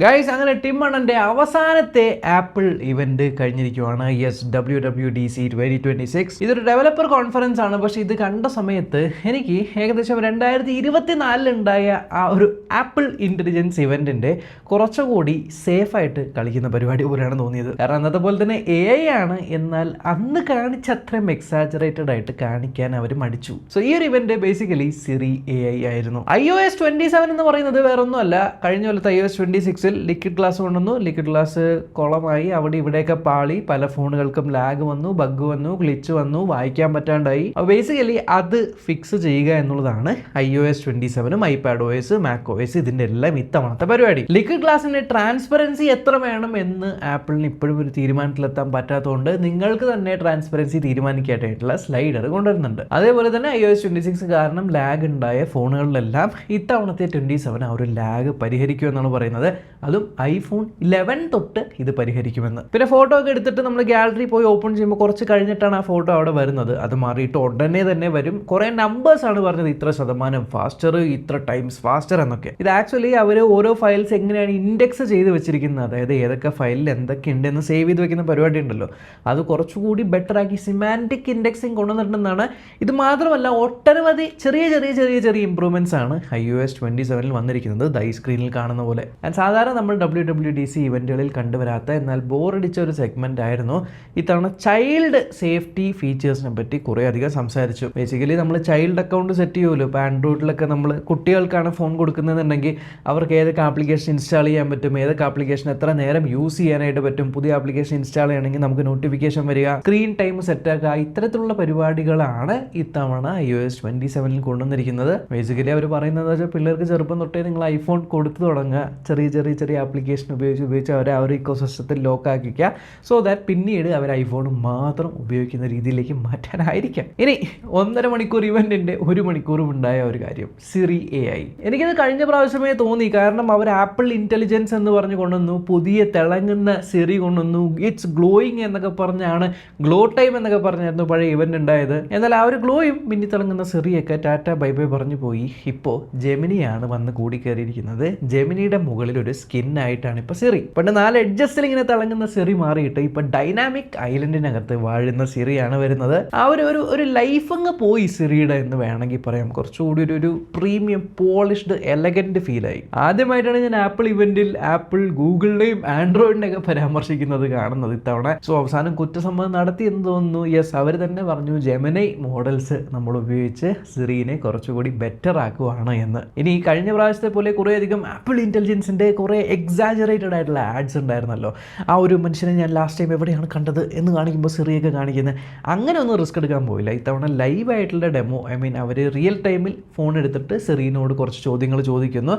Guys, അങ്ങനെ Tim അണ്ണൻ്റെ അവസാനത്തെ ആപ്പിൾ ഇവന്റ് കഴിഞ്ഞിരിക്കുവാണ്. WWDC 2026. ഇതൊരു ഡെവലപ്പർ കോൺഫറൻസ് ആണ്. പക്ഷെ ഇത് കണ്ട സമയത്ത് എനിക്ക് ഏകദേശം 2024 ഉണ്ടായ ആ ഒരു ആപ്പിൾ ഇന്റലിജൻസ് ഇവന്റിന്റെ കുറച്ചുകൂടി സേഫ് ആയിട്ട് കളിക്കുന്ന പരിപാടി പോലെയാണ് തോന്നിയത്. കാരണം അന്നത്തെ പോലെ തന്നെ AI ആണ്, എന്നാൽ അന്ന് കാണിച്ച അത്രയും എക്സാജറേറ്റഡ് ആയിട്ട് കാണിക്കാൻ അവർ മടിച്ചു. സോ ഈ ഒരു ഇവന്റ് ബേസിക്കലി സിറി AI ആയിരുന്നു. iOS 27 എന്ന് പറയുന്നത് വേറൊന്നുമല്ല, കഴിഞ്ഞ കൊല്ലത്തെ iOS 26 ലിക്വിഡ് ഗ്ലാസ് കൊണ്ടുവന്നു. ലിക്വിഡ് ഗ്ലാസ് കുളമായി, അവിടെ ഇവിടെയൊക്കെ പാളി, പല ഫോണുകൾക്കും ലാഗ് വന്നു, ബഗ് വന്നു, ഗ്ലിച്ച് വന്നു, വായിക്കാൻ പറ്റാണ്ടായി. ബേസിക്കലി അത് ഫിക്സ് ചെയ്യുക എന്നുള്ളതാണ് iOS 27, iPadOS, macOS ഇതിന്റെ എല്ലാം ഇത്തവണത്തെ പരിപാടി. ലിക്വിഡ് ഗ്ലാസിന്റെ ട്രാൻസ്പെറൻസി എത്ര വേണം എന്ന് ആപ്പിളിന് ഇപ്പോഴും ഒരു തീരുമാനത്തിലെത്താൻ പറ്റാത്തതുകൊണ്ട് നിങ്ങൾക്ക് തന്നെ ട്രാൻസ്പെറൻസി തീരുമാനിക്കാനായിട്ടുള്ള സ്ലൈഡർ കൊണ്ടുവരുന്നുണ്ട്. അതേപോലെ തന്നെ iOS 26 കാരണം ലാഗ് ഉണ്ടായ ഫോണുകളിലെല്ലാം ഇത്തവണത്തെ 27 ആ ഒരു ലാഗ് പരിഹരിക്കുമെന്നാണ് പറയുന്നത്. അതും iPhone 11 തൊട്ട് ഇത് പരിഹരിക്കുമെന്ന്. പിന്നെ ഫോട്ടോ ഒക്കെ എടുത്തിട്ട് നമ്മൾ ഗാലറി പോയി ഓപ്പൺ ചെയ്യുമ്പോൾ കുറച്ച് കഴിഞ്ഞിട്ടാണ് ആ ഫോട്ടോ അവിടെ വരുന്നത്. അത് മാറിയിട്ട് ഉടനെ തന്നെ വരും. കുറേ നമ്പേഴ്സ് ആണ് പറഞ്ഞത്, ഇത്ര ശതമാനം ഫാസ്റ്റർ, ഇത്ര ടൈംസ് ഫാസ്റ്റർ എന്നൊക്കെ. ഇത് ആക്ച്വലി അവർ ഓരോ ഫയൽസ് എങ്ങനെയാണ് ഇൻഡെക്സ് ചെയ്ത് വെച്ചിരിക്കുന്നത്, അതായത് ഏതൊക്കെ ഫയലിൽ എന്തൊക്കെ ഉണ്ടെന്ന് സേവ് ചെയ്ത് വെക്കുന്ന പരിപാടി ഉണ്ടല്ലോ, അത് കുറച്ചുകൂടി ബെറ്റർ ആക്കി സിമാൻറ്റിക് ഇൻഡെക്സിങ് കൊണ്ടുവന്നിട്ടുണ്ടെന്നാണ്. ഇത് മാത്രമല്ല, ഒട്ടനവധി ചെറിയ ചെറിയ ചെറിയ ചെറിയ ഇംപ്രൂവ്മെന്റ്സ് ആണ് iOS 27 വന്നിരിക്കുന്നത്. ദൈ സ്ക്രീനിൽ കാണുന്ന പോലെ. സാധാരണ നമ്മൾ WWDC ഇവന്റുകളിൽ കണ്ടുവരാത്ത എന്നാൽ ബോറടിച്ച ഒരു സെഗ്മെന്റ് ആയിരുന്നു ഇത്തവണ. ചൈൽഡ് സേഫ്റ്റി ഫീച്ചേഴ്സിനെ പറ്റി കുറേ അധികം സംസാരിച്ചു. ബേസിക്കലി നമ്മൾ ചൈൽഡ് അക്കൗണ്ട് സെറ്റ് ചെയ്യുമല്ലോ. ഇപ്പോൾ ആൻഡ്രോയിഡിലൊക്കെ നമ്മൾ കുട്ടികൾക്കാണ് ഫോൺ കൊടുക്കുന്നതെന്നുണ്ടെങ്കിൽ അവർക്ക് ഏതൊക്കെ ആപ്ലിക്കേഷൻ ഇൻസ്റ്റാൾ ചെയ്യാൻ പറ്റും, ഏതൊക്കെ ആപ്ലിക്കേഷൻ എത്ര നേരം യൂസ് ചെയ്യാനായിട്ട് പറ്റും, പുതിയ ആപ്ലിക്കേഷൻ ഇൻസ്റ്റാൾ ചെയ്യണമെങ്കിൽ നമുക്ക് നോട്ടിഫിക്കേഷൻ വരിക, സ്ക്രീൻ ടൈം സെറ്റാക്കുക, ഇത്തരത്തിലുള്ള പരിപാടികളാണ് ഇത്തവണ iOS 27 കൊണ്ടുവന്നിരിക്കുന്നത്. ബേസിക്കലി അവർ പറയുന്നത് വെച്ചാൽ പിള്ളേർക്ക് ചെറുപ്പം തൊട്ടേ നിങ്ങൾ ഐഫോൺ കൊടുത്തു തുടങ്ങുക, ചെറിയ ചെറിയ ചെറിയ ആപ്ലിക്കേഷൻ ഉപയോഗിച്ച് അവരെ ആ ഒരു ഇക്കോസിസ്റ്റത്തിൽ ലോക്ക് ആക്കിക്കുക. സോ ദാറ്റ് പിന്നീട് അവർ ഐഫോൺ മാത്രം ഉപയോഗിക്കുന്ന രീതിയിലേക്ക് മാറ്റാനായിരിക്കാം. ഇനി 1.5 മണിക്കൂർ ഇവന്റിന്റെ 1 മണിക്കൂറും ഉണ്ടായ ഒരു കാര്യം, സിറി AI. എനിക്കത് കഴിഞ്ഞ പ്രാവശ്യമേ തോന്നി. കാരണം അവർ ആപ്പിൾ ഇന്റലിജൻസ് എന്ന് പറഞ്ഞു കൊണ്ടുവന്നു, പുതിയ തിളങ്ങുന്ന സിറി കൊണ്ടുവന്നു, ഇറ്റ്സ് ഗ്ലോയിങ് എന്നൊക്കെ പറഞ്ഞാണ്, ഗ്ലോ ടൈം എന്നൊക്കെ പറഞ്ഞായിരുന്നു പഴയ ഇവന്റ് ഉണ്ടായത്. എന്നാൽ ആ ഒരു ഗ്ലോയും മിന്നി തിളങ്ങുന്ന സിറിയൊക്കെ ടാറ്റ ബൈ ബൈ പറഞ്ഞു പോയി. ഇപ്പോൾ ജെമിനിയാണ് വന്ന് കൂടി കയറിയിരിക്കുന്നത്. ജെമിനിയുടെ മുകളിൽ ഒരു സ്കിൻ ആയിട്ടാണ് ഇപ്പൊ സിറി. പണ്ട് 4 എഡ്ജസ്റ്റിൽ ഇങ്ങനെ തിളങ്ങുന്ന സിറി മാറിയിട്ട് ഇപ്പൊ ഡൈനാമിക് ഐലൻഡിനകത്ത് വാഴുന്ന സിറിയാണ് വരുന്നത്. ആ ഒരു ലൈഫ് അങ്ങ് പോയി സിറിയുടെ എന്ന് വേണമെങ്കിൽ പറയാം. കുറച്ചുകൂടി ഒരു പ്രീമിയം പോളിഷ്ഡ് എലഗന്റ് ഫീലായി. ആദ്യമായിട്ടാണ് ഞാൻ ആപ്പിൾ ഇവന്റിൽ ആപ്പിൾ ഗൂഗിളിനെയും ആൻഡ്രോയിഡിനെ ഒക്കെ പരാമർശിക്കുന്നത് കാണുന്നത് ഇത്തവണ. സോ അവസാനം കുറ്റസമ്മതം നടത്തി എന്ന് തോന്നുന്നു. യെസ്, അവർ തന്നെ പറഞ്ഞു ജെമിനി മോഡൽസ് നമ്മൾ ഉപയോഗിച്ച് സിറിനെ കുറച്ചുകൂടി ബെറ്റർ ആക്കുവാണ് എന്ന്. ഇനി കഴിഞ്ഞ പ്രാവശ്യത്തെ പോലെ കുറേ അധികം ആപ്പിൾ ഇന്റലിജൻസിന്റെ കുറേ എക്സാജറേറ്റഡ് ആയിട്ടുള്ള ആഡ്സ് ഉണ്ടായിരുന്നല്ലോ. ആ ഒരു മനുഷ്യനെ ഞാൻ ലാസ്റ്റ് ടൈം എവിടെയാണ് കണ്ടത് എന്ന് കാണിക്കുമ്പോൾ സിറിയൊക്കെ കാണിക്കുന്നത്, അങ്ങനെ ഒന്നും റിസ്ക് എടുക്കാൻ പോയില്ല. ഇത്തവണ ലൈവ് ആയിട്ടുള്ള ഡെമോ, അവർ റിയൽ ടൈമിൽ ഫോൺ എടുത്തിട്ട് സിറിനോട് കുറച്ച് ചോദ്യങ്ങൾ ചോദിക്കുന്നു.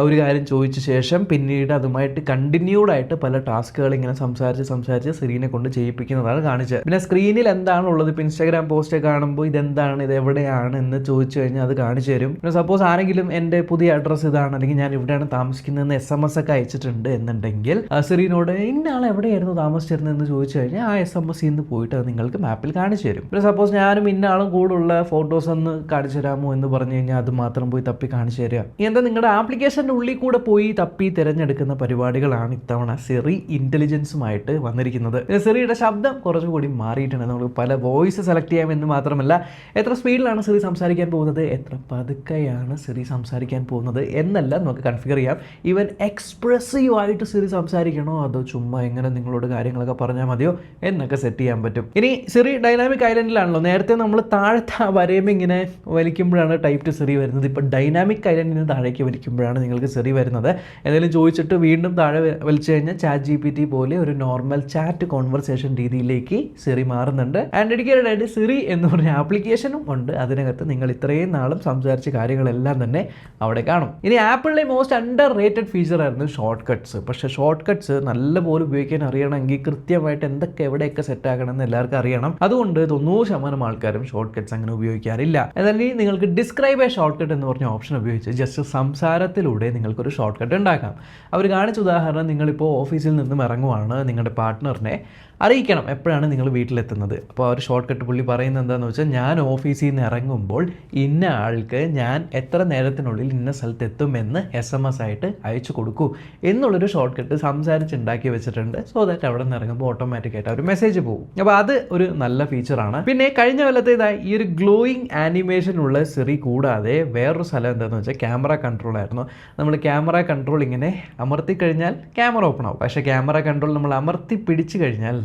ഒരു കാര്യം ചോദിച്ച ശേഷം പിന്നീട് അതുമായിട്ട് കണ്ടിന്യൂഡ് ആയിട്ട് പല ടാസ്കുകൾ ഇങ്ങനെ സംസാരിച്ച് സിറിനെ കൊണ്ട് ചെയ്യിപ്പിക്കുന്നതാണ് കാണിച്ചത്. പിന്നെ സ്ക്രീനിൽ എന്താണുള്ളത്, ഇപ്പോൾ ഇൻസ്റ്റാഗ്രാം പോസ്റ്റ് കാണുമ്പോൾ ഇതെന്താണ്, ഇത് എവിടെയാണ് എന്ന് ചോദിച്ചു കഴിഞ്ഞാൽ അത് കാണിച്ചു തരും. പിന്നെ സപ്പോസ് ആരെങ്കിലും എൻ്റെ പുതിയ അഡ്രസ്സ് ഇതാണ്, അല്ലെങ്കിൽ ഞാൻ ഇവിടെയാണ് താമസിക്കുന്നതെന്ന് SMS ഒക്കെ അയച്ചിട്ടുണ്ട് എന്നുണ്ടെങ്കിൽ സിറിനോട് ഇന്ന ആൾ എവിടെയായിരുന്നു താമസിച്ചിരുന്നതെന്ന് ചോദിച്ചു കഴിഞ്ഞാൽ ആ SMS നിന്ന് പോയിട്ട് അത് നിങ്ങൾക്ക് മാപ്പിൽ കാണിച്ചു തരും. പിന്നെ സപ്പോസ് ഞാനും ഇന്ന ആളും കൂടുള്ള ഫോട്ടോസ് ഒന്ന് കാണിച്ചു തരാമോ എന്ന് പറഞ്ഞു കഴിഞ്ഞാൽ അത് മാത്രം പോയി തപ്പി കാണിച്ചു തരിക. എന്താ നിങ്ങളുടെ ആപ്ലിക്കേഷൻ്റെ ഉള്ളിൽ കൂടെ പോയി തപ്പി തിരഞ്ഞെടുക്കുന്ന പരിപാടികളാണ് ഇത്തവണ സിറി ഇന്റലിജൻസുമായിട്ട് വന്നിരിക്കുന്നത്. സിറിയുടെ ശബ്ദം കുറച്ചുകൂടി മാറിയിട്ടുണ്ട്. നമുക്ക് പല വോയിസ് സെലക്ട് ചെയ്യാമെന്ന് മാത്രമല്ല, എത്ര സ്പീഡിലാണ് സിറി സംസാരിക്കാൻ പോകുന്നത്, എത്ര പതുക്കെയാണ് സിറി സംസാരിക്കാൻ പോകുന്നത് എന്നെല്ലാം നമുക്ക് കൺഫിഗർ ചെയ്യാം. ഈവൻ എക്സ്പ്രസീവ് ആയിട്ട് സിറി സംസാരിക്കണോ അതോ ചുമ്മാ എങ്ങനെ നിങ്ങളോട് കാര്യങ്ങളൊക്കെ പറഞ്ഞാൽ മതിയോ എന്നൊക്കെ സെറ്റ് ചെയ്യാൻ പറ്റും. ഇനി സിറി ഡൈനാമിക് ഐലൻഡിലാണല്ലോ. നേരത്തെ നമ്മൾ താഴത്തെ വരയുമ്പോൾ ഇങ്ങനെ വലിക്കുമ്പോഴാണ് ടൈപ്പ് ടു സിറി വരുന്നത്. ഇപ്പോൾ ഡൈനാമിക് ഐലൻഡിൽ നിന്ന് താഴേക്ക് വലിക്കുമ്പോഴാണ് നിങ്ങൾക്ക് സിറി വരുന്നത്. എന്തെങ്കിലും ചോദിച്ചിട്ട് വീണ്ടും താഴെ വലിച്ചു കഴിഞ്ഞാൽ ChatGPT പോലെ ഒരു നോർമൽ ചാറ്റ് കോൺവെർസേഷൻ രീതിയിലേക്ക് സിറി മാറുന്നുണ്ട്. ആൻഡ് ഡെഡിക്കേറ്റഡ് ആയിട്ട് സിറി എന്ന് പറഞ്ഞ ആപ്ലിക്കേഷനും ഉണ്ട്. അതിനകത്ത് നിങ്ങൾ ഇത്രയും നാളും സംസാരിച്ച കാര്യങ്ങളെല്ലാം തന്നെ അവിടെ കാണും. ഇനി ആപ്പിളിലെ മോസ്റ്റ് അണ്ടർ റേറ്റഡ് ഫീച്ചർ ആയിരുന്നു ഷോർട്ട് കട്ട്സ്. പക്ഷേ ഷോർട്ട് കട്ട്സ് നല്ലപോലെ ഉപയോഗിക്കാൻ അറിയണമെങ്കിൽ കൃത്യമായിട്ട് എന്തൊക്കെ എവിടെയൊക്കെ സെറ്റ് ആക്കണമെന്ന് എല്ലാവർക്കും അറിയണം. അതുകൊണ്ട് 90% ആൾക്കാരും ഷോർട്ട് കട്ട്സ് അങ്ങനെ ഉപയോഗിക്കാറില്ല. എന്നാൽ നിങ്ങൾക്ക് ഡിസ്ക്രൈബ് എ ഷോർട്ട് കട്ട് എന്ന് പറഞ്ഞ ഓപ്ഷൻ ഉപയോഗിച്ച് ജസ്റ്റ് സംസാരത്തിലൂടെ നിങ്ങൾക്കൊരു ഷോർട്ട് കട്ട് ഉണ്ടാക്കാം. അവർ കാണിച്ച ഉദാഹരണം, നിങ്ങളിപ്പോൾ ഓഫീസിൽ നിന്നും ഇറങ്ങുവാണ്, നിങ്ങളുടെ പാർട്ട്ണറിനെ അറിയിക്കണം എപ്പോഴാണ് നിങ്ങൾ വീട്ടിലെത്തുന്നത്. അപ്പോൾ ആ ഒരു ഷോർട്ട് കട്ട് പുള്ളി പറയുന്നത് എന്താണെന്ന് വെച്ചാൽ, ഞാൻ ഓഫീസിൽ നിന്ന് ഇറങ്ങുമ്പോൾ ഇന്ന ആൾക്ക് ഞാൻ എത്ര നേരത്തിനുള്ളിൽ ഇന്ന സ്ഥലത്ത് എത്തുമെന്ന് SMS ആയിട്ട് അയച്ചു കൊടുക്കൂ. എന്നുള്ളൊരു ഷോർട്ട് കട്ട് സംസാരിച്ചുണ്ടാക്കി വെച്ചിട്ടുണ്ട്. സോ ദാറ്റ് അവിടെ നിന്ന് ഇറങ്ങുമ്പോൾ ഓട്ടോമാറ്റിക്കായിട്ട് ഒരു മെസ്സേജ് പോകും. അപ്പോൾ അത് ഒരു നല്ല ഫീച്ചറാണ്. പിന്നെ കഴിഞ്ഞ കൊല്ലത്തേതായി ഈ ഒരു ഗ്ലോയിങ് ആനിമേഷൻ ഉള്ള സിറി കൂടാതെ വേറൊരു സ്ഥലം എന്താണെന്ന് വെച്ചാൽ ക്യാമറ കൺട്രോൾ ആയിരുന്നു. നമ്മൾ ക്യാമറ കൺട്രോൾ ഇങ്ങനെ അമർത്തി കഴിഞ്ഞാൽ ക്യാമറ ഓപ്പൺ ആവും. പക്ഷേ ക്യാമറ കൺട്രോൾ നമ്മൾ അമർത്തി പിടിച്ചു കഴിഞ്ഞാൽ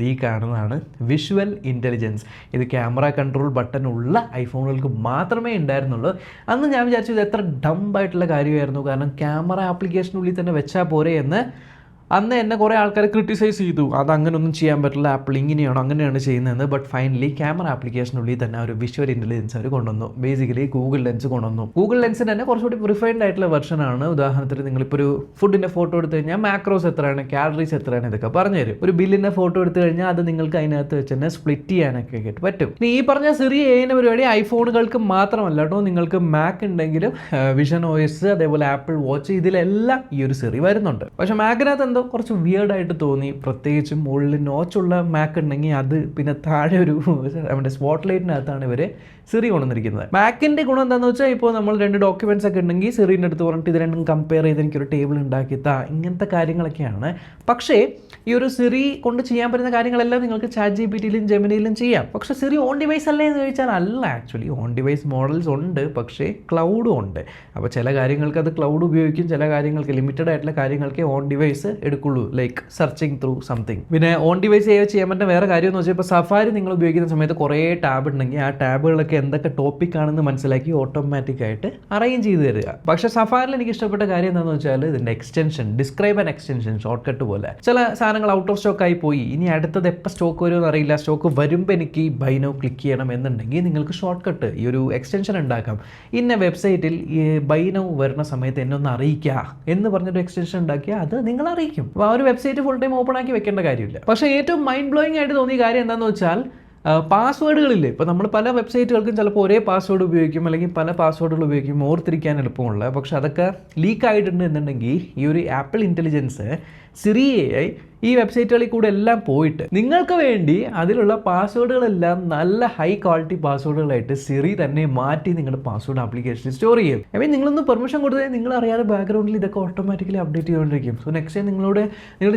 ഈ കാണുന്നതാണ് വിഷ്വൽ ഇൻ്റലിജൻസ്. ഇത് ക്യാമറ കൺട്രോൾ ബട്ടൺ ഉള്ള ഐഫോണുകൾക്ക് മാത്രമേ ഉണ്ടായിരുന്നുള്ളൂ. അന്ന് ഞാൻ വിചാരിച്ചു ഇത് എത്ര ഡംബായിട്ടുള്ള കാര്യമായിരുന്നു, കാരണം ക്യാമറ ആപ്ലിക്കേഷനുള്ളിൽ തന്നെ വെച്ചാൽ പോരെ എന്ന്. അന്ന് എന്നെ കുറേ ആൾക്കാർ ക്രിട്ടിസൈസ് ചെയ്തു, അത് അങ്ങനെയൊന്നും ചെയ്യാൻ പറ്റില്ല, ആപ്പിൾ ഇങ്ങനെയാണോ അങ്ങനെയാണ് ചെയ്യുന്നത്. ബട്ട് ഫൈനലി ക്യാമറ ആപ്ലിക്കേഷനുള്ളിൽ തന്നെ ഒരു വിഷ്വൽ ഇൻ്റലിജൻസ് അവർ കൊണ്ടുവന്നു. ബേസിക്കലി ഗൂഗിൾ ലെൻസ് കൊണ്ടുവന്നു. ഗൂഗിൾ ലെൻസിന് തന്നെ കുറച്ചുകൂടി റിഫൈൻഡ് ആയിട്ടുള്ള വെർഷനാണ്. ഉദാഹരണത്തിന് നിങ്ങളിപ്പോൾ ഒരു ഫുഡിൻ്റെ ഫോട്ടോ എടുത്തു കഴിഞ്ഞാൽ മാക്രോസ് എത്രയാണ്, കാലറീസ് എത്രയാണ്, ഇതൊക്കെ പറഞ്ഞു തരും. ഒരു ബില്ലിൻ്റെ ഫോട്ടോ എടുത്തു കഴിഞ്ഞാൽ അത് നിങ്ങൾക്ക് അതിനകത്ത് വെച്ച് തന്നെ സ്പ്ലിറ്റ് ചെയ്യാനൊക്കെ ആയിട്ട് പറ്റും. ഇനി ഈ പറഞ്ഞ സിറി ചെയ്യുന്ന പരിപാടി ഐഫോണുകൾക്ക് മാത്രമല്ല കേട്ടോ. നിങ്ങൾക്ക് മാക് ഉണ്ടെങ്കിലും വിഷൻ OS അതേപോലെ ആപ്പിൾ വാച്ച് ഇതിലെല്ലാം ഈ ഒരു സിറി വരുന്നുണ്ട്. പക്ഷേ മാക്കിനകത്ത് കുറച്ച് വിയേർഡായിട്ട് തോന്നി. പ്രത്യേകിച്ചും മുകളിൽ നോച്ചുള്ള മാക്ക് ഉണ്ടെങ്കിൽ അത്, പിന്നെ താഴെ ഒരു നമ്മുടെ സ്പോട്ട് ലൈറ്റിനകത്താണ് ഇവർ സിറി കൊണ്ടുവന്നിരിക്കുന്നത്. മാക്കിൻ്റെ ഗുണം എന്താണെന്ന് വെച്ചാൽ ഇപ്പോൾ നമ്മൾ 2 ഡോക്യുമെൻറ്റ്സ് ഒക്കെ ഉണ്ടെങ്കിൽ സിറിൻ്റെ അടുത്ത് പറഞ്ഞിട്ട് ഇത് രണ്ടും കമ്പയർ ചെയ്ത് എനിക്കൊരു ടേബിൾ ഉണ്ടാക്കിത്താ, ഇങ്ങനത്തെ കാര്യങ്ങളൊക്കെയാണ്. പക്ഷേ ഈ ഒരു സിറി കൊണ്ട് ചെയ്യാൻ പറ്റുന്ന കാര്യങ്ങളെല്ലാം നിങ്ങൾക്ക് ചാറ്റ് GPTയിലും ജെമിനിയിലും ചെയ്യാം. പക്ഷേ സിറി ഓൺ ഡിവൈസ് അല്ലേ എന്ന് ചോദിച്ചാൽ അല്ല. ആക്ച്വലി ഓൺ ഡിവൈസ് മോഡൽസ് ഉണ്ട്, പക്ഷേ ക്ലൗഡും ഉണ്ട്. അപ്പോൾ ചില കാര്യങ്ങൾക്ക് അത് ക്ലൗഡ് ഉപയോഗിക്കും, ചില കാര്യങ്ങൾക്ക് ലിമിറ്റഡ് ആയിട്ടുള്ള കാര്യങ്ങൾക്ക് ഓൺ ഡിവൈസ് എടുക്കുള്ളൂ, ലൈക്ക് സെർച്ചിങ് ത്രൂ സംതിങ്. പിന്നെ ഓൺ ഡിവൈസ് ചെയ്യാൻ പറ്റുന്ന വേറെ കാര്യം എന്ന് വെച്ചാൽ ഇപ്പോൾ സഫാരി നിങ്ങൾ ഉപയോഗിക്കുന്ന സമയത്ത് കുറേ ടാബ് ഉണ്ടെങ്കിൽ ആ ടാബുകളൊക്കെ എന്തൊക്കെ ടോപ്പിക് ആണെന്ന് മനസ്സിലാക്കി ഓട്ടോമാറ്റിക്കായിട്ട് അറേഞ്ച് ചെയ്ത് തരിക. പക്ഷേ സഫാരിൽ എനിക്ക് ഇഷ്ടപ്പെട്ട കാര്യം എന്താണെന്ന് വെച്ചാൽ ഇതിൻ്റെ extension, describe and extension, short cut പോലെ. ചില സാധനങ്ങൾ ഔട്ട് ഓഫ് സ്റ്റോക്ക് ആയി പോയി, ഇനി അടുത്തത് എപ്പോൾ സ്റ്റോക്ക് വരുമെന്ന് അറിയില്ല, സ്റ്റോക്ക് വരുമ്പോൾ എനിക്ക് ബൈ നൗ ക്ലിക്ക് ചെയ്യണം എന്നുണ്ടെങ്കിൽ നിങ്ങൾക്ക് ഷോർട്ട് കട്ട് ഈ ഒരു എക്സ്റ്റൻഷൻ ഉണ്ടാക്കാം. ഇന്ന വെബ്സൈറ്റിൽ ഈ ബൈ നൗ വരുന്ന സമയത്ത് എന്നെ ഒന്ന് അറിയിക്കുക എന്ന് പറഞ്ഞൊരു എക്സ്റ്റൻഷൻ ഉണ്ടാക്കിയാൽ അത് നിങ്ങൾ അറിയിക്കും. അപ്പോൾ ആ ഒരു വെബ്സൈറ്റ് ഫുൾ ടൈം ഓപ്പൺ ആക്കി വെക്കേണ്ട കാര്യമില്ല. പക്ഷേ ഏറ്റവും മൈൻഡ് ബ്ലോയിങ് ആയിട്ട് തോന്നിയ കാര്യം എന്താണെന്ന് വെച്ചാൽ പാസ്വേഡുകളില്ലേ. ഇപ്പോൾ നമ്മൾ പല വെബ്സൈറ്റുകൾക്കും ചിലപ്പോൾ ഒരേ പാസ്വേഡ് ഉപയോഗിക്കും, അല്ലെങ്കിൽ പല പാസ്വേഡുകൾ ഉപയോഗിക്കും ഓർത്തിരിക്കാൻ എളുപ്പമുള്ള. പക്ഷെ അതൊക്കെ ലീക്ക് ആയിട്ടുണ്ട് എന്നുണ്ടെങ്കിൽ ഈ ഒരു ആപ്പിൾ ഇൻ്റലിജൻസ് സിറിയെ ഈ വെബ്സൈറ്റുകളിൽ കൂടെ എല്ലാം പോയിട്ട് നിങ്ങൾക്ക് വേണ്ടി അതിലുള്ള പാസ്വേഡുകളെല്ലാം നല്ല ഹൈ ക്വാളിറ്റി പാസ്വേഡുകളായിട്ട് സിറി തന്നെ മാറ്റി നിങ്ങളുടെ പാസ്വേഡ് ആപ്ലിക്കേഷനിൽ സ്റ്റോർ ചെയ്യും. ഐ മീൻ നിങ്ങളൊന്ന് പെർമിഷൻ കൊടുത്താൽ നിങ്ങൾ അറിയാതെ ബാക്ക്ഗ്രൗണ്ടിൽ ഇതൊക്കെ ഓട്ടോമാറ്റിക്കലി അപ്ഡേറ്റ് ചെയ്തുകൊണ്ടിരിക്കും. സോ നെക്സ്റ്റ് ടൈം നിങ്ങളുടെ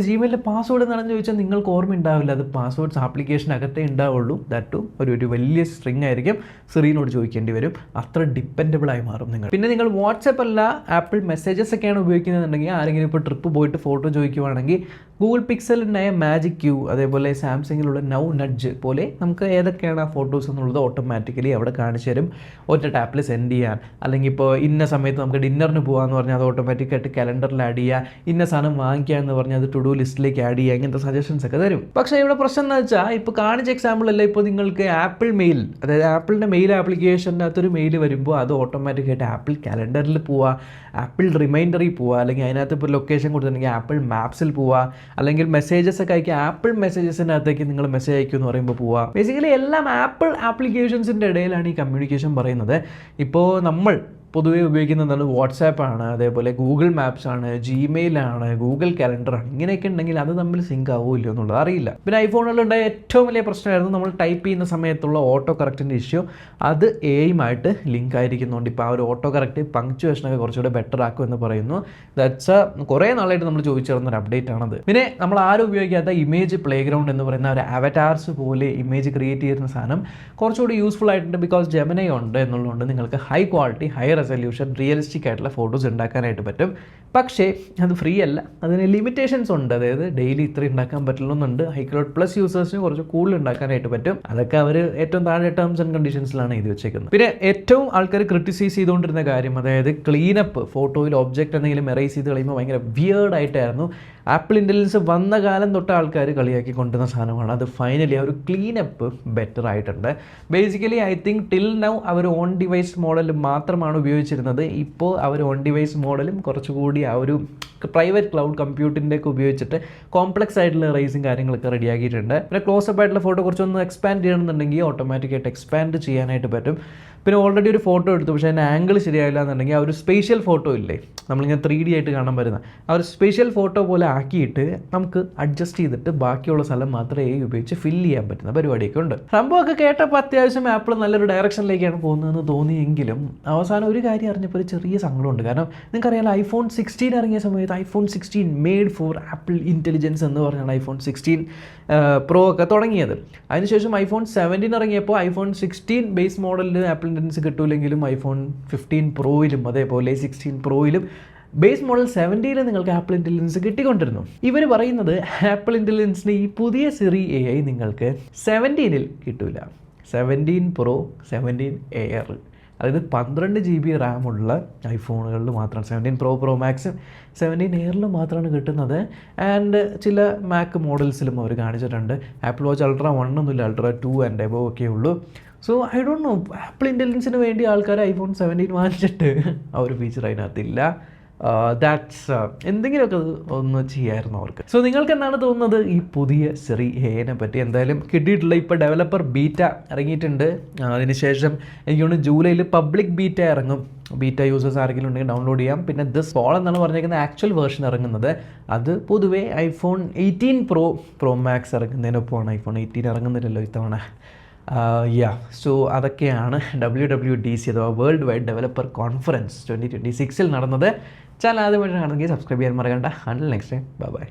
ജിമെയിലിലെ പാസ്വേഡ് എന്താണെന്ന് ചോദിച്ചാൽ നിങ്ങൾക്ക് ഓർമ്മ ഉണ്ടാവില്ല, അത് പാസ്വേഡ്സ് ആപ്ലിക്കേഷനകത്തേ ഉണ്ടാവുള്ളൂ. ദാറ്റും ഒരു വലിയ സ്ട്രിങ് ആയിരിക്കും, സിറിനോട് ചോദിക്കേണ്ടി വരും. അത്ര ഡിപ്പെൻഡബിൾ ആയി മാറും നിങ്ങൾ. പിന്നെ നിങ്ങൾ വാട്സാപ്പ് അല്ല ആപ്പിൾ മെസ്സേജസ് ഒക്കെയാണ് ഉപയോഗിക്കുന്നതെന്നുണ്ടെങ്കിൽ, ആരെങ്കിലും ഇപ്പോൾ ട്രിപ്പ് പോയിട്ട് ഫോട്ടോ ചോദിക്കുവാണെങ്കിൽ ഗൂഗിൾ പിക്സലിൻ്റെ മാജിക് ക്യൂ, അതേപോലെ സാംസങ്ങിലുള്ള നൗ നഡ്ജ് പോലെ നമുക്ക് ഏതൊക്കെയാണ് ആ ഫോട്ടോസ് എന്നുള്ളത് ഓട്ടോമാറ്റിക്കലി അവിടെ കാണിച്ചു തരും. ഒറ്റ ടാപ്പിൽ സെൻഡ് ചെയ്യാൻ, അല്ലെങ്കിൽ ഇപ്പോൾ ഇന്ന സമയത്ത് നമുക്ക് ഡിന്നറിന് പോകാമെന്ന് പറഞ്ഞാൽ അത് ഓട്ടോമാറ്റിക്കായിട്ട് കലണ്ടറിൽ ആഡ് ചെയ്യുക, ഇന്ന സാധനം വാങ്ങിക്കുക എന്ന് പറഞ്ഞാൽ അത് ടു ഡു ലിസ്റ്റിലേക്ക് ആഡ് ചെയ്യുക, ഇങ്ങനത്തെ സജഷൻസ് ഒക്കെ തരും. പക്ഷേ ഇവിടെ പ്രശ്നം എന്ന് വെച്ചാൽ ഇപ്പോൾ കാണിച്ച എക്സാമ്പിളല്ല, ഇപ്പോൾ നിങ്ങൾക്ക് ആപ്പിൾ മെയിൽ, അതായത് ആപ്പിളിൻ്റെ മെയിൽ ആപ്ലിക്കേഷൻ്റെ അകത്തൊരു മെയിൽ വരുമ്പോൾ അത് ഓട്ടോമാറ്റിക്കായിട്ട് ആപ്പിൾ കലണ്ടറിൽ പോവുക, ആപ്പിൾ റിമൈൻഡറിൽ പോവുക, അല്ലെങ്കിൽ അതിനകത്ത് ഇപ്പോൾ ലൊക്കേഷൻ കൊടുത്തിട്ടുണ്ടെങ്കിൽ ആപ്പിൾ മാപ്സിൽ പോവുക, അല്ലെങ്കിൽ മെസ്സേജസ് ഒക്കെ അയക്കുക ആപ്പിൾ മെസ്സേജസിനകത്തേക്ക് നിങ്ങൾ മെസ്സേജ് അയക്കും എന്ന് പറയുമ്പോൾ പോവുക. ബേസിക്കലി എല്ലാം ആപ്പിൾ ആപ്ലിക്കേഷൻസിൻ്റെ ഇടയിലാണ് ഈ കമ്മ്യൂണിക്കേഷൻ പറയുന്നത്. ഇപ്പോൾ നമ്മൾ പൊതുവേ ഉപയോഗിക്കുന്നതാണ് വാട്സാപ്പാണ്, അതേപോലെ ഗൂഗിൾ മാപ്സ് ആണ്, ജിമെയിലാണ്, ഗൂഗിൾ കലണ്ടറാണ്. ഇങ്ങനെയൊക്കെ ഉണ്ടെങ്കിൽ അത് തമ്മിൽ സിങ്ക് ആവുമല്ലോ എന്നുള്ളത് അറിയില്ല. പിന്നെ ഐഫോണുകളുണ്ടായ ഏറ്റവും വലിയ പ്രശ്നമായിരുന്നു നമ്മൾ ടൈപ്പ് ചെയ്യുന്ന സമയത്തുള്ള ഓട്ടോ കറക്റ്റിൻ്റെ ഇഷ്യൂ. അത് എയുമായിട്ട് ലിങ്ക് ആയിരിക്കുന്നുണ്ട്. ഇപ്പോൾ ആ ഒരു ഓട്ടോ കറക്റ്റ് പങ്ക്ച്വേഷനൊക്കെ കുറച്ചുകൂടെ ബെറ്റർ ആക്കും എന്ന് പറയുന്നു. ദാറ്റ്സ് കുറേ നാളായിട്ട് നമ്മൾ ചോദിച്ചിരുന്നൊരു അപ്ഡേറ്റ് ആണത്. പിന്നെ നമ്മൾ ആരും ഉപയോഗിക്കാത്ത ഇമേജ് പ്ലേ ഗ്രൗണ്ട് എന്ന് പറയുന്ന ഒരു അവറ്റാർസ് പോലെ ഇമേജ് ക്രിയേറ്റ് ചെയ്യുന്ന സാധനം കുറച്ചുകൂടി യൂസ്ഫുൾ ആയിട്ടുണ്ട്. ബിക്കോസ് ജെമിനി ഉണ്ട് എന്നുള്ളതുകൊണ്ട് നിങ്ങൾക്ക് high quality high resolution realistic ആയിട്ടുള്ള ഫോട്ടോസ് ഉണ്ടാക്കാനായിട്ട് പറ്റും. പക്ഷേ അത് ഫ്രീ അല്ല, അതിന് ലിമിറ്റേഷൻസ് ഉണ്ട്. അതായത് ഡെയിലി ഇത്ര ഉണ്ടാക്കാൻ പറ്റില്ലെന്നുണ്ട്. ഹൈക്ലോഡ് പ്ലസ് യൂസേഴ്സിന് കുറച്ച് കൂടുതൽ ഉണ്ടാക്കാനായിട്ട് പറ്റും. അതൊക്കെ അവർ ഏറ്റവും താഴെ ടേംസ് ആൻഡ് കണ്ടീഷൻസിലാണ് എഴുതി വെച്ചേക്കുന്നത്. പിന്നെ ഏറ്റവും ആൾക്കാർ ക്രിട്ടിസൈസ് ചെയ്തുകൊണ്ടിരുന്ന കാര്യം, അതായത് ക്ലീനപ്പ്, ഫോട്ടോയിൽ ഒബ്ജക്റ്റ് എന്തെങ്കിലും എറേസ് ചെയ്ത് കളയുമ്പോൾ ഭയങ്കര വിയേർഡ് ആയിട്ടായിരുന്നു. ആപ്പിൾ ഇൻ്റലിജൻസ് വന്ന കാലം തൊട്ട് ആൾക്കാർ കളിയാക്കി കൊണ്ടുവന്ന സാധനമാണ്. അത് ഫൈനലി ആ ഒരു ക്ലീനപ്പ് ബെറ്റർ ആയിട്ടുണ്ട്. Basically I think till now അവർ ഓൺ ഡിവൈസ് മോഡൽ മാത്രമാണ് ഉപയോഗിച്ചിരുന്നത്. ഇപ്പോൾ അവർ ഓൺ ഡിവൈസ് മോഡലും കുറച്ചുകൂടി ആ ഒരു പ്രൈവറ്റ് ക്ലൗഡ് കമ്പ്യൂട്ടിൻ്റെ ഒക്കെ ഉപയോഗിച്ചിട്ട് കോംപ്ലക്സ് ആയിട്ടുള്ള റേസിങ് കാര്യങ്ങളൊക്കെ റെഡിയാക്കിയിട്ടുണ്ട്. പിന്നെ ക്ലോസപ്പ് ആയിട്ടുള്ള ഫോട്ടോ കുറച്ചൊന്ന് എക്സ്പാൻഡ് ചെയ്യണമെന്നുണ്ടെങ്കിൽ ഓട്ടോമാറ്റിക്കായിട്ട് എക്സ്പാൻഡ് ചെയ്യാനായിട്ട് പറ്റും. പിന്നെ ഓൾറെഡി ഒരു ഫോട്ടോ എടുത്തു, പക്ഷേ അതിൻ്റെ ആംഗിൾ ശരിയായില്ല എന്നുണ്ടെങ്കിൽ ആ ഒരു സ്പേഷ്യൽ ഫോട്ടോ ഇല്ലേ, നമ്മളിങ്ങനെ 3D ആയിട്ട് കാണാൻ പറ്റുന്ന ആ ഒരു സ്പേഷ്യൽ ഫോട്ടോ പോലെ ആക്കിയിട്ട് നമുക്ക് അഡ്ജസ്റ്റ് ചെയ്തിട്ട് ബാക്കിയുള്ള സ്ഥലം മാത്രമേ ഉപയോഗിച്ച് ഫില്ല് ചെയ്യാൻ പറ്റുന്ന പരിപാടിയൊക്കെ ഉണ്ട്. സംഭവമൊക്കെ കേട്ടപ്പോൾ അത്യാവശ്യം ആപ്പിൾ നല്ലൊരു ഡയറക്ഷനിലേക്കാണ് പോകുന്നതെന്ന് തോന്നിയെങ്കിലും അവസാനം ഒരു കാര്യം അറിഞ്ഞപ്പോൾ ഒരു ചെറിയ സങ്കടമുണ്ട്. കാരണം നിങ്ങൾക്കറിയാലോ, iPhone 16 ഇറങ്ങിയ സമയത്ത് iPhone 16 made for apple intelligence എന്ന് പറഞ്ഞാണ് iPhone 16 Pro ഒക്കെ തുടങ്ങിയത്. അതിനുശേഷം iPhone 17 ഇറങ്ങിയപ്പോൾ iPhone 16 ബേസ് മോഡലിൽ ആപ്പിൾ ഇൻ്റലിജൻസ് കിട്ടൂലെങ്കിലും iPhone 15 Proയിലും അതേപോലെ 16 Proയിലും ബേസ് മോഡൽ 70 നിങ്ങൾക്ക് ആപ്പിൾ ഇൻ്റലിജൻസ് കിട്ടിക്കൊണ്ടിരുന്നു. ഇവർ പറയുന്നത് ആപ്പിൾ ഇൻ്റലിജൻസിന് ഈ പുതിയ Siri AI നിങ്ങൾക്ക് 17 കിട്ടൂല. 17 Pro, 17 Air, അതായത് 12 GB RAM ഉള്ള ഐഫോണുകളിൽ മാത്രമാണ് 17 Pro, Pro Max, 17 Airൽ മാത്രമാണ് കിട്ടുന്നത്. ആൻഡ് ചില മാക്ക് മോഡൽസിലും അവർ കാണിച്ചിട്ടുണ്ട്. ആപ്പിൾ വാച്ച് അൾട്ര 1 ഒന്നുമില്ല, അൾട്ര 2 ആൻഡ് എബോ ഒക്കെ ഉള്ളൂ. So I don't know, Apple ഇൻ്റലിജൻസിന് വേണ്ടി ആൾക്കാർ iPhone 17 വാങ്ങിച്ചിട്ട് ആ ഒരു ഫീച്ചർ അതിനകത്തില്ല. ദാറ്റ്സ് എന്തെങ്കിലുമൊക്കെ ഒന്ന് ചെയ്യായിരുന്നു അവർക്ക്. സോ നിങ്ങൾക്ക് എന്താണ് തോന്നുന്നത് ഈ പുതിയ Siri AI പറ്റി? എന്തായാലും കിട്ടിയിട്ടുള്ള ഇപ്പോൾ ഡെവലപ്പർ ബീറ്റ ഇറങ്ങിയിട്ടുണ്ട്. അതിനുശേഷം എനിക്ക് തോന്നുന്നു ജൂലൈയിൽ പബ്ലിക് ബീറ്റ ഇറങ്ങും. ബീറ്റ യൂസേഴ്സ് ആരെങ്കിലും ഉണ്ടെങ്കിൽ ഡൗൺലോഡ് ചെയ്യാം. പിന്നെ ദിസ് ഫോൾ എന്നാണ് പറഞ്ഞിരിക്കുന്നത് ആക്ച്വൽ വേർഷൻ ഇറങ്ങുന്നത്. അത് പൊതുവേ iPhone 18 Pro, Pro Max ഇറങ്ങുന്നതിനൊപ്പമാണ്. iPhone 18 ഇറങ്ങുന്നില്ലല്ലോ ഇത്തവണ. സോ അതൊക്കെയാണ് WWDC അഥവാ വേൾഡ് വൈഡ് ഡെവലപ്പർ കോൺഫറൻസ് 2026 നടന്നത്. ചാനൽ ആദ്യമായിട്ട് കാണുമെങ്കിൽ സബ്സ്ക്രൈബ് ചെയ്യാൻ മറക്കണ്ട. Until next time, by.